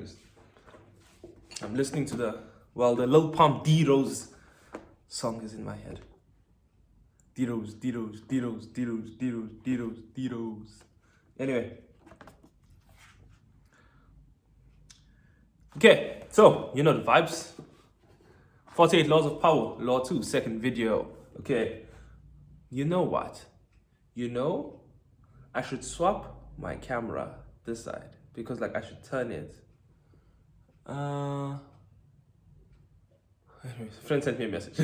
Anyways, I'm listening to the Lil Pump D Rose song is in my head. D Rose, D Rose, D Rose, D Rose, D Rose, D Rose, D Rose. Anyway. Okay, so you know the vibes. 48 Laws of Power, Law 2, second video. Okay, you know what? You know, I should swap my camera this side because like I should turn it. Anyways, a friend sent me a message.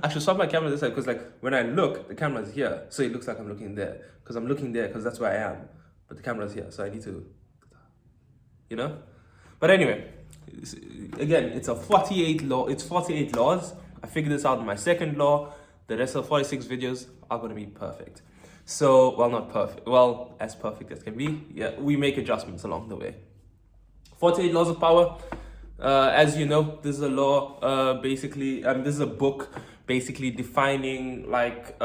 I should swap my camera this side because like when I look, the camera's here, so it looks like I'm looking there. Because I'm looking there because that's where I am, but the camera's here, so I need to, you know. But anyway, again, it's 48 laws. I figured this out in my second law. The rest of 46 videos are going to be perfect. So, well, not perfect. Well, as perfect as can be. Yeah, we make adjustments along the way. 48 Laws of Power. As you know, this is a law, basically, this is a book basically defining like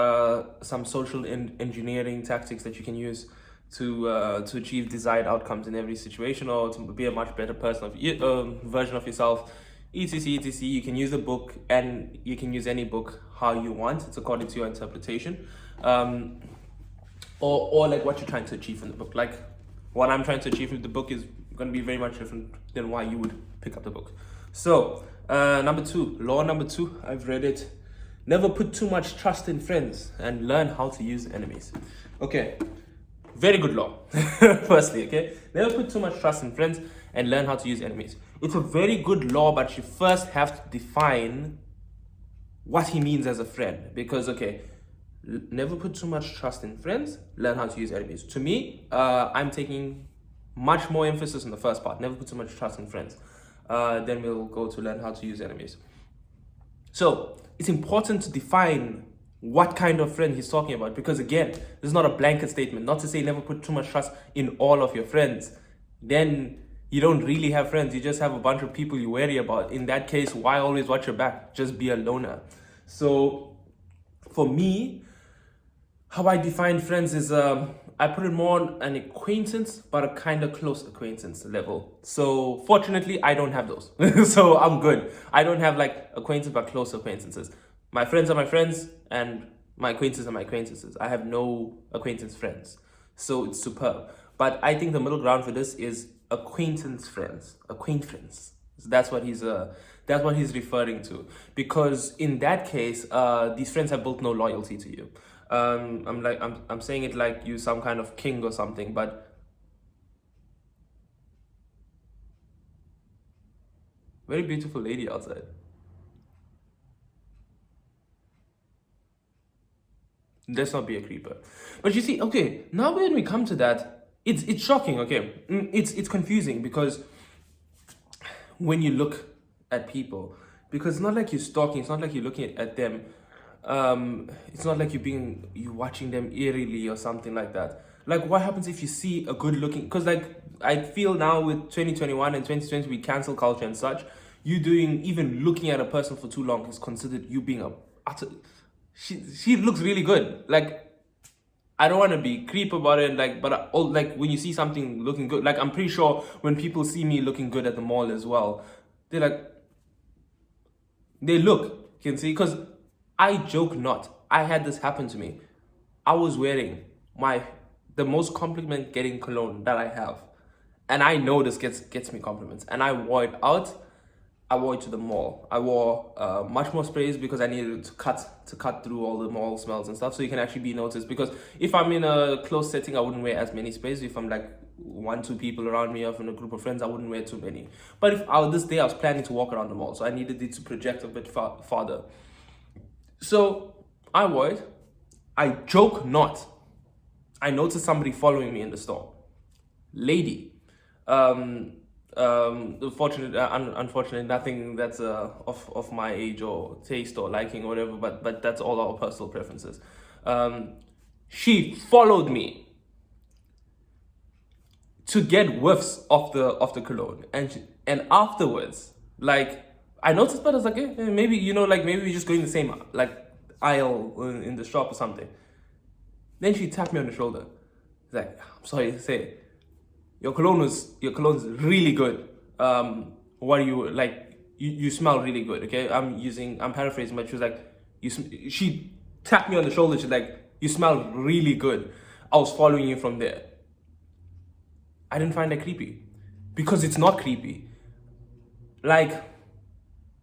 some social engineering tactics that you can use to achieve desired outcomes in every situation, or to be a much better person version of yourself, etc, etc. You can use the book, and you can use any book how you want. It's according to your interpretation, or like what you're trying to achieve in the book. Like what I'm trying to achieve in the book is going to be very much different than why you would pick up the book. So law number two, I've read it. Never put too much trust in friends and learn how to use enemies. Okay, very good law. Firstly, okay, never put too much trust in friends and learn how to use enemies. It's a very good law, but you first have to define what he means as a friend. Because okay, never put too much trust in friends, learn how to use enemies. To me, I'm taking much more emphasis on the first part, never put too much trust in friends. Then we'll go to learn how to use enemies. So it's important to define what kind of friend he's talking about, because again, this is not a blanket statement. Not to say never put too much trust in all of your friends. Then you don't really have friends, you just have a bunch of people you worry about. In that case, why always watch your back? Just be a loner. So for me, how I define friends is I put it more on an acquaintance, but a kind of close acquaintance level. So fortunately, I don't have those. So I'm good. I don't have like acquaintances, but close acquaintances. My friends are my friends, and my acquaintances are my acquaintances. I have no acquaintance friends. So it's superb. But I think the middle ground for this is acquaintance friends. Acquaintance. So that's what he's referring to. Because in that case, these friends have built no loyalty to you. I'm saying it like you're some kind of king or something, but very beautiful lady outside. Let's not be a creeper. But you see, okay, now when we come to that, it's shocking, okay? It's confusing, because when you look at people, because it's not like you're stalking, it's not like you're looking at them, it's not like you're watching them eerily or something like that. Like, what happens if you see a good looking, because like I feel now with 2021 and 2020 we cancel culture and such, even looking at a person for too long is considered you being a utter, she looks really good. Like, I don't want to be creep about it, like, but like when you see something looking good, like I'm pretty sure when people see me looking good at the mall as well, they look, you can see, because I joke not. I had this happen to me. I was wearing the most compliment getting cologne that I have, and I know this gets me compliments, and I wore it out. I wore it to the mall. I wore much more sprays because I needed to cut through all the mall smells and stuff, so you can actually be noticed. Because if I'm in a close setting, I wouldn't wear as many sprays. If I'm like 1-2 people around me, or in a group of friends, I wouldn't wear too many. But this day I was planning to walk around the mall, so I needed it to project a bit farther. So I wore it. I joke not, I noticed somebody following me in the store. Lady. Unfortunately, nothing that's of my age or taste or liking or whatever, but that's all our personal preferences. She followed me to get whiffs of the cologne, and afterwards, like, I noticed, but I was like, maybe, maybe we're just going the same like aisle in the shop or something. Then she tapped me on the shoulder. She's like, I'm sorry to say, your cologne is really good. what do you like? You smell really good. Okay, I'm paraphrasing, but she was like, she tapped me on the shoulder. She's like, you smell really good. I was following you from there. I didn't find that creepy, because it's not creepy. Like,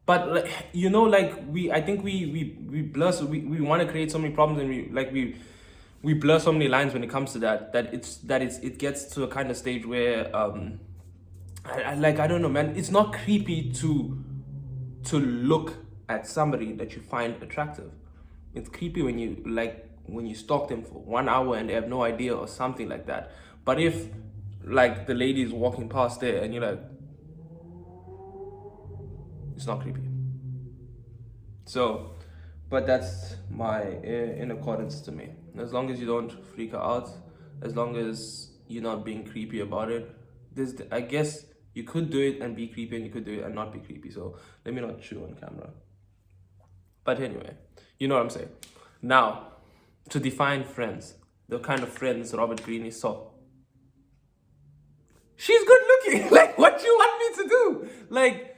but like, like I think we blur. So we want to create so many problems, and we blur so many lines when it comes to that. It gets to a kind of stage where I don't know, man. It's not creepy to look at somebody that you find attractive. It's creepy when you stalk them for 1 hour and they have no idea or something like that. But if like the lady is walking past there and you're like, it's not creepy. So, but that's my in accordance to me. As long as you don't freak her out, as long as you're not being creepy about it, I guess you could do it and be creepy, and you could do it and not be creepy. So let me not chew on camera. But anyway, you know what I'm saying. Now, to define friends, the kind of friends Robert Greene saw. She's good looking. Like, what do you want me to do? Like,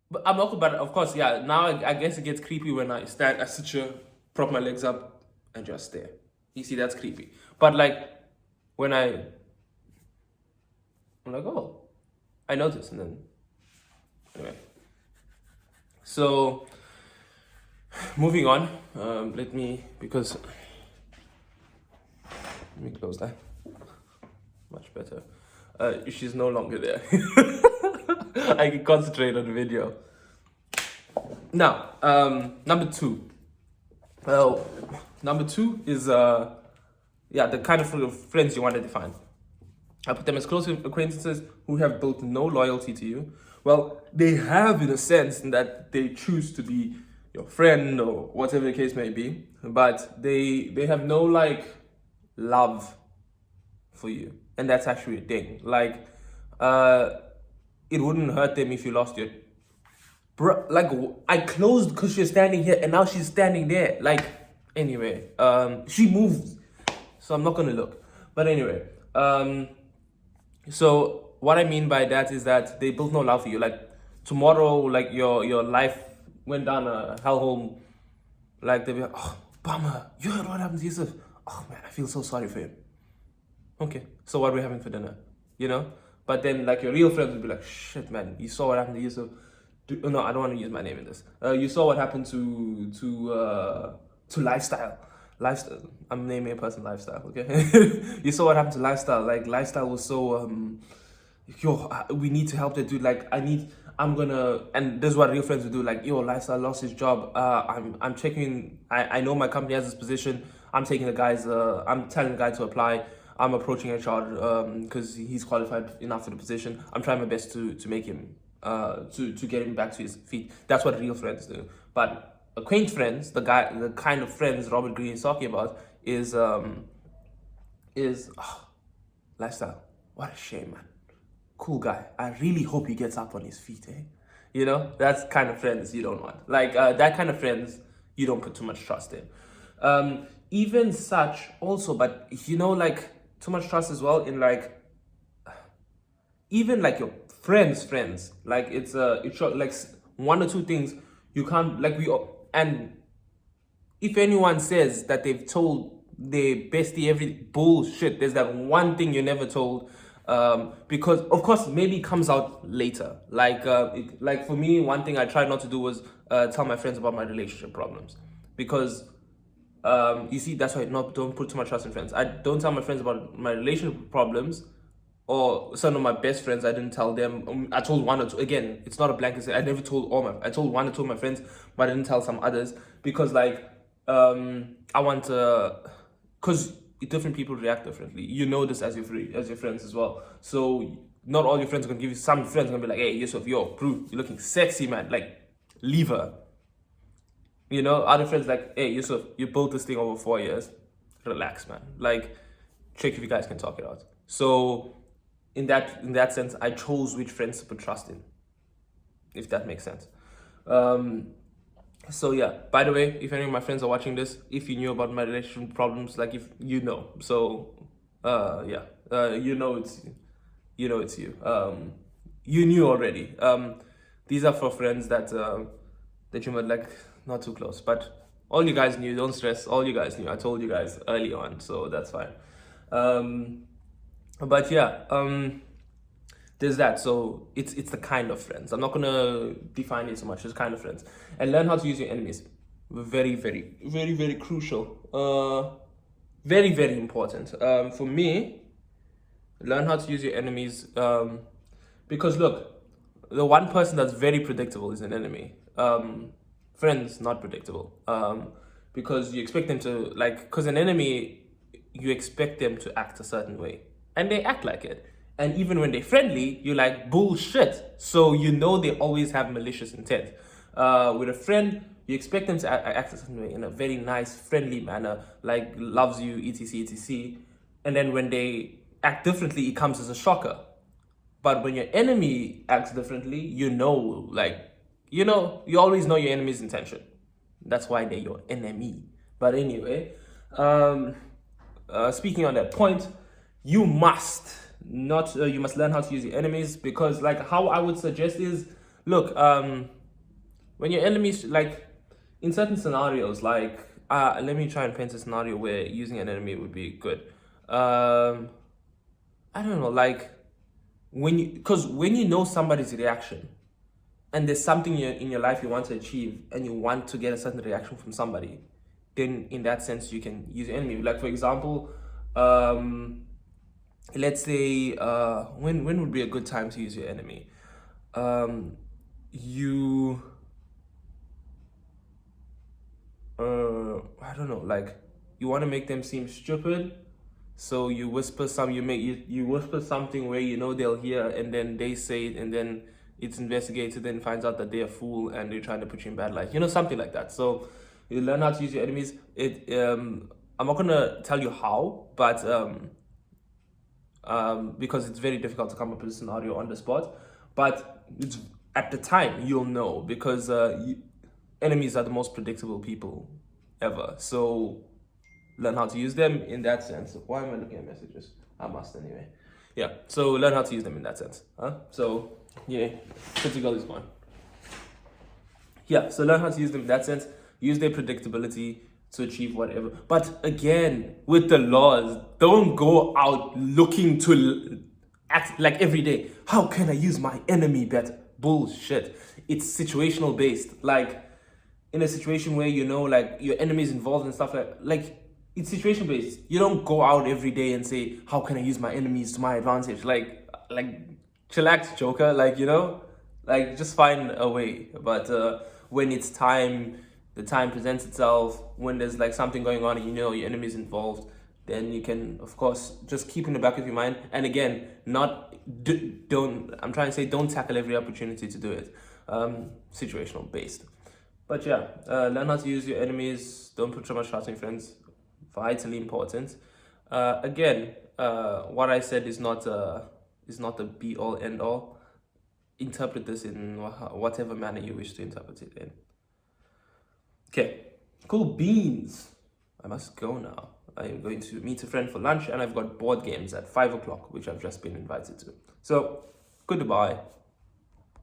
but I'm not. But of course, yeah. Now I guess it gets creepy when I sit here, prop my legs up, and just stare. You see, that's creepy. But like, when I'm like, oh, I noticed, and then anyway. So, moving on. Let me close that. Much better. She's no longer there. I can concentrate on the video. Now, number two. Well, number two is the kind of friends you want to define. I put them as close acquaintances who have built no loyalty to you. Well, they have, in a sense, in that they choose to be your friend or whatever the case may be, but they have no like love for you, and that's actually a thing. Like, it wouldn't hurt them if you lost your bro. Like, I closed because she's standing here, and now she's standing there. Like, anyway, she moved, so I'm not gonna look. But anyway, so what I mean by that is that they built no love for you. Like, tomorrow, like your life went down a hellhole. Like, they'll be like, oh, bummer, you heard what happened to Yusuf? Oh man, I feel so sorry for him. Okay, so what are we having for dinner? But then like your real friends would be like, shit man, you saw what happened to Yusuf. No, I don't want to use my name in this. You saw what happened to Lifestyle. I'm naming a person Lifestyle, okay? You saw what happened to Lifestyle. Like, Lifestyle was so we need to help that dude. Like, and this is what real friends would do. Like, Lifestyle lost his job. I'm checking. I know my company has this position. I'm taking the guys. I'm telling the guy to apply. I'm approaching HR because he's qualified enough for the position. I'm trying my best to make him to get him back to his feet. That's what real friends do. But acquaint friends, the kind of friends Robert Greene is talking about, is Lifestyle. What a shame, man. Cool guy. I really hope he gets up on his feet, eh? That's kind of friends you don't want. Like, that kind of friends you don't put too much trust in. Even such also, but like, too much trust as well in like, even like your friends. Like, it's like one or two things you can't, like, and if anyone says that they've told their bestie every bullshit, there's that one thing you never told. Because of course maybe it comes out later. Like, like for me, one thing I tried not to do was tell my friends about my relationship problems, because you see, that's why don't put too much trust in friends. I don't tell my friends about my relationship problems, or some of my best friends. I didn't tell them. I told one or two. Again, it's not a blanket. I never told I told one or two of my friends, but I didn't tell some others, because like I want to, because different people react differently. You know this as your friends as well. So not all your friends are gonna give you. Some friends are gonna be like, hey Yusuf, bro, you're looking sexy, man. Like, leave her. Other friends like, hey Yusuf, you built this thing over 4 years. Relax, man. Like, check if you guys can talk it out. So in that sense, I chose which friends to put trust in, if that makes sense. So yeah, by the way, if any of my friends are watching this, if you knew about my relationship problems, like, if so you know it's you. You knew already. These are for friends that that you might like not too close, but all you guys knew. Don't stress. All you guys knew. I told you guys early on, so that's fine. But yeah, there's that. So it's the kind of friends. I'm not gonna define it so much. It's kind of friends, and learn how to use your enemies. Very, very, very, very crucial. Very, very important. For me, learn how to use your enemies. Because look, the one person that's very predictable is an enemy. Friends not predictable. Because you expect them to because an enemy, you expect them to act a certain way, and they act like it. And even when they're friendly, you're like bullshit. So you know they always have malicious intent. With a friend, you expect them to act a certain way in a very nice, friendly manner, like loves you, etc, etc. And then when they act differently, it comes as a shocker. But when your enemy acts differently, you always know your enemy's intention. That's why they're your enemy. But anyway, speaking on that point, you must learn how to use your enemies, because how I would suggest is, look, when your enemies, in certain scenarios, let me try and paint a scenario where using an enemy would be good. I don't know, because when you know somebody's reaction, and there's something in your life you want to achieve, and you want to get a certain reaction from somebody, then in that sense you can use your enemy. For example, let's say when would be a good time to use your enemy? I don't know, you want to make them seem stupid, so you whisper you whisper something where they'll hear, and then they say it, and then it's investigated, then finds out that they're a fool and they're trying to put you in bad light, something like that. So you learn how to use your enemies. I'm not gonna tell you how, but because it's very difficult to come up with a scenario on the spot, but it's at the time you'll know, because enemies are the most predictable people ever. So learn how to use them in that sense. Why am I looking at messages? I must anyway. Yeah, so learn how to use them in that sense. So yeah, pretty girl is gone. Yeah, so learn how to use them in that sense. Use their predictability to achieve whatever. But again, with the laws, don't go out looking to act every day. How can I use my enemy better? Bullshit. It's situational based. In a situation where your enemy is involved and stuff it's situation based. You don't go out every day and say, how can I use my enemies to my advantage? Chillax, Joker. Just find a way. But when it's time, the time presents itself, when there's something going on and your enemy's involved, then you can, of course, just keep in the back of your mind. And again, I'm trying to say, don't tackle every opportunity to do it. Situational based. But yeah, learn how to use your enemies. Don't put too much trust in friends. Vitally important. Again, what I said is not the be all end all. Interpret this in whatever manner you wish to interpret it in. Okay, cool beans. I must go now. I am going to meet a friend for lunch, and I've got board games at 5 o'clock, which I've just been invited to. So, goodbye.